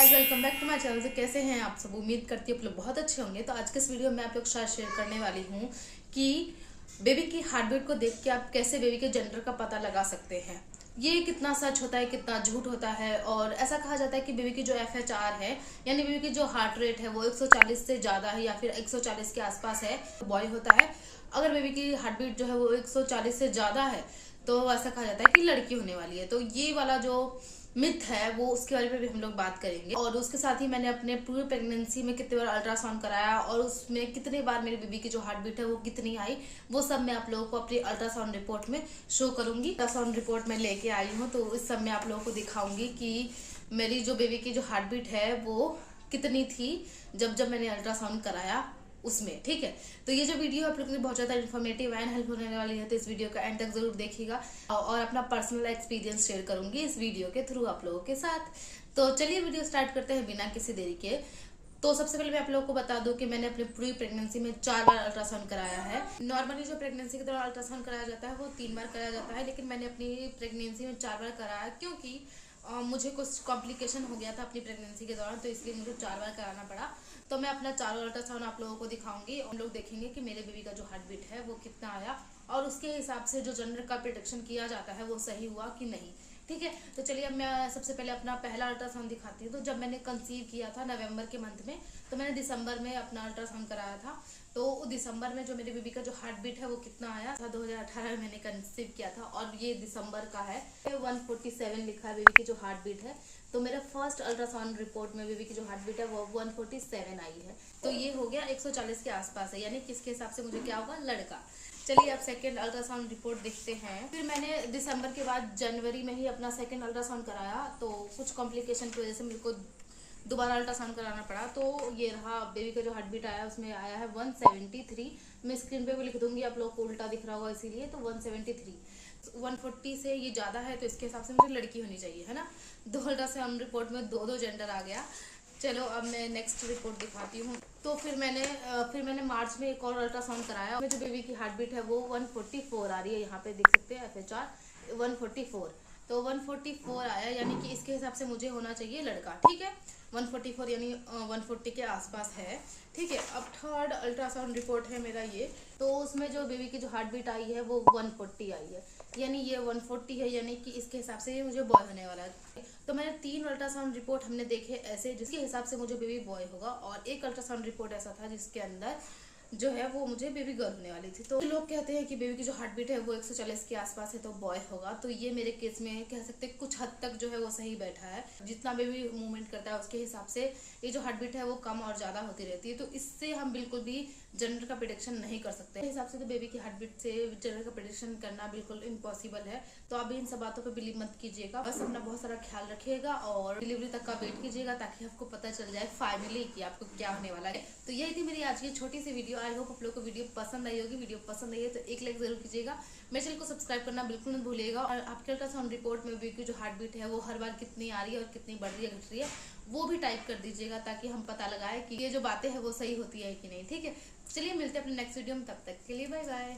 Guys, welcome back to my channel. तो कैसे हैं आप सब? उम्मीद करती हूँ आप लोग बहुत अच्छे होंगे। तो आज के इस वीडियो में आप लोग के साथ शेयर करने वाली हूँ कि बेबी की हार्ट बीट को देख के आप कैसे बेबी के जेंडर का पता लगा सकते हैं। ये कितना सच होता है, कितना झूठ होता है। और ऐसा कहा जाता है कि बेबी की जो FHR है, यानी बेबी की जो हार्ट रेट है, वो 140 से ज्यादा है या फिर 140 के आसपास है, बॉय होता है। अगर बेबी की हार्ट बीट जो है वो 140 से ज्यादा है तो ऐसा कहा जाता है कि लड़की होने वाली है। तो ये वाला जो मिथ है वो उसके बारे में भी हम लोग बात करेंगे। और उसके साथ ही मैंने अपने पूरी प्रेगनेंसी में कितने बार अल्ट्रासाउंड कराया और उसमें कितने बार मेरी बेबी की जो हार्ट बीट है वो कितनी आई, वो सब मैं आप लोगों को अपनी अल्ट्रासाउंड रिपोर्ट में शो करूंगी। अल्ट्रासाउंड रिपोर्ट में लेके आई हूँ, तो इस सब में आप लोगों को दिखाऊंगी कि मेरी जो बेबी की जो हार्ट बीट है वो कितनी थी जब जब मैंने अल्ट्रासाउंड कराया उसमें। ठीक है, तो ये जो वीडियो आप लोगों के लिए बहुत ज्यादा इन्फॉर्मेटिव एंड हेल्प होने वाली है, तो इस वीडियो का एंड तक जरूर देखिएगा। और अपना पर्सनल एक्सपीरियंस शेयर करूंगी इस वीडियो के थ्रू आप लोगों के साथ। तो चलिए वीडियो स्टार्ट करते हैं बिना किसी देरी के। तो सबसे पहले मैं आप लोगों को बता दूं कि मैंने अपनी पूरी प्रेगनेंसी में 4 बार अल्ट्रासाउंड कराया है। नॉर्मली जो प्रेगनेंसी के दौरान अल्ट्रासाउंड कराया जाता है वो 3 बार कराया जाता है, लेकिन मैंने अपनी प्रेगनेंसी में 4 बार कराया क्योंकि मुझे कुछ कॉम्प्लिकेशन हो गया था अपनी प्रेगनेंसी के दौरान, तो इसलिए मुझे 4 बार कराना पड़ा। तो मैं अपना चारों अल्ट्रासाउंड आप लोगों को दिखाऊंगी। हम लोग देखेंगे कि मेरे बेबी का जो हार्ट बीट है वो कितना आया और उसके हिसाब से जो जेंडर का प्रिडिक्शन किया जाता है वो सही हुआ कि नहीं। ठीक है, तो चलिए अब मैं सबसे पहले अपना पहला अल्ट्रासाउंड दिखाती हूँ। तो जब मैंने कंसीव किया था नवंबर के मंथ में, तो मैंने दिसंबर में अपना अल्ट्रासाउंड कराया था। तो दिसंबर में जो मेरे बेबी का जो हार्ट बीट है वो कितना आया था, 2018 में मैंने कंसीव किया था और ये दिसंबर का है। 147 लिखा है बेबी की जो हार्ट बीट है। तो मेरा फर्स्ट अल्ट्रासाउंड रिपोर्ट में बेबी की जो हार्ट बीट है वो 147 आई है। तो ये हो गया 140 के आसपास है, यानी किसके हिसाब से मुझे क्या होगा, लड़का। चलिए अब सेकेंड अल्ट्रासाउंड रिपोर्ट देखते हैं। फिर मैंने दिसंबर के बाद जनवरी में ही अपना सेकेंड अल्ट्रासाउंड कराया, तो कुछ कॉम्प्लिकेशन की वजह से मेरे को दोबारा अल्ट्रासाउंड कराना पड़ा। तो ये रहा बेबी का जो हार्ट बीट आया, उसमें आया है 173। मैं स्क्रीन पे भी लिख दूंगी, आप लोग को उल्टा दिख रहा होगा इसीलिए। तो 173, 140 से ये ज्यादा है तो इसके हिसाब से मुझे लड़की होनी चाहिए, है ना। दो अल्ट्रासाउंड रिपोर्ट में दो जेंडर आ गया। चलो अब मैं नेक्स्ट रिपोर्ट दिखाती हूँ। तो फिर मैंने मार्च में एक और अल्ट्रासाउंड कराया। जो बेबी की हार्ट बीट है वो 144 आ रही है, यहाँ पे देख सकते हैं FHR 144। तो 144 आया, यानी कि इसके हिसाब से मुझे होना चाहिए लड़का। ठीक है, 144 यानी 140 के आसपास है। ठीक है, अब थर्ड अल्ट्रासाउंड रिपोर्ट है मेरा ये। तो उसमें जो बेबी की जो हार्ट बीट आई है वो 140 आई है, यानी ये 140 है, यानी कि इसके हिसाब से ये मुझे बॉय होने वाला है। तो मैंने 3 अल्ट्रासाउंड रिपोर्ट हमने देखे ऐसे जिसके हिसाब से मुझे बेबी बॉय होगा, और एक अल्ट्रासाउंड रिपोर्ट ऐसा था जिसके अंदर जो है वो मुझे बेबी गर्ल होने वाली थी। तो लोग कहते हैं कि बेबी की जो हार्ट बीट है वो 140 के आसपास है तो बॉय होगा। तो ये मेरे केस में कह सकते हैं कुछ हद तक जो है वो सही बैठा है। जितना बेबी मूवमेंट करता है उसके हिसाब से ये जो हार्ट बीट है वो कम और ज्यादा होती रहती है, तो इससे हम बिल्कुल भी जेंडर का प्रिडिक्शन नहीं कर सकते। हिसाब से तो बेबी की हार्ट बीट से जेंडर का प्रिडिक्शन करना बिल्कुल इम्पॉसिबल है। तो आप इन सब बातों पर बिलीव मत कीजिएगा, बस अपना बहुत सारा ख्याल रखिएगा और डिलीवरी तक का वेट कीजिएगा ताकि आपको पता चल जाए फाइनली कि आपको क्या होने वाला है। तो यही थी मेरी आज की छोटी सी वीडियो। आई होप आप लोग को वीडियो पसंद आई होगी। वीडियो पसंद आई है तो एक लाइक जरूर कीजिएगा। मेरे चैनल को सब्सक्राइब करना बिल्कुल मत भूलिएगा। और आपके अल्ट्रासाउंड रिपोर्ट में बेबी की जो हार्ट बीट है वो हर बार कितनी आ रही है और कितनी बढ़ रही है, घट रही है, वो भी टाइप कर दीजिएगा ताकि हम पता लगाए कि ये जो बातें हैं वो सही होती है कि नहीं। ठीक है, चलिए मिलते हैं अपने नेक्स्ट वीडियो में, तब तक के लिए बाय बाय।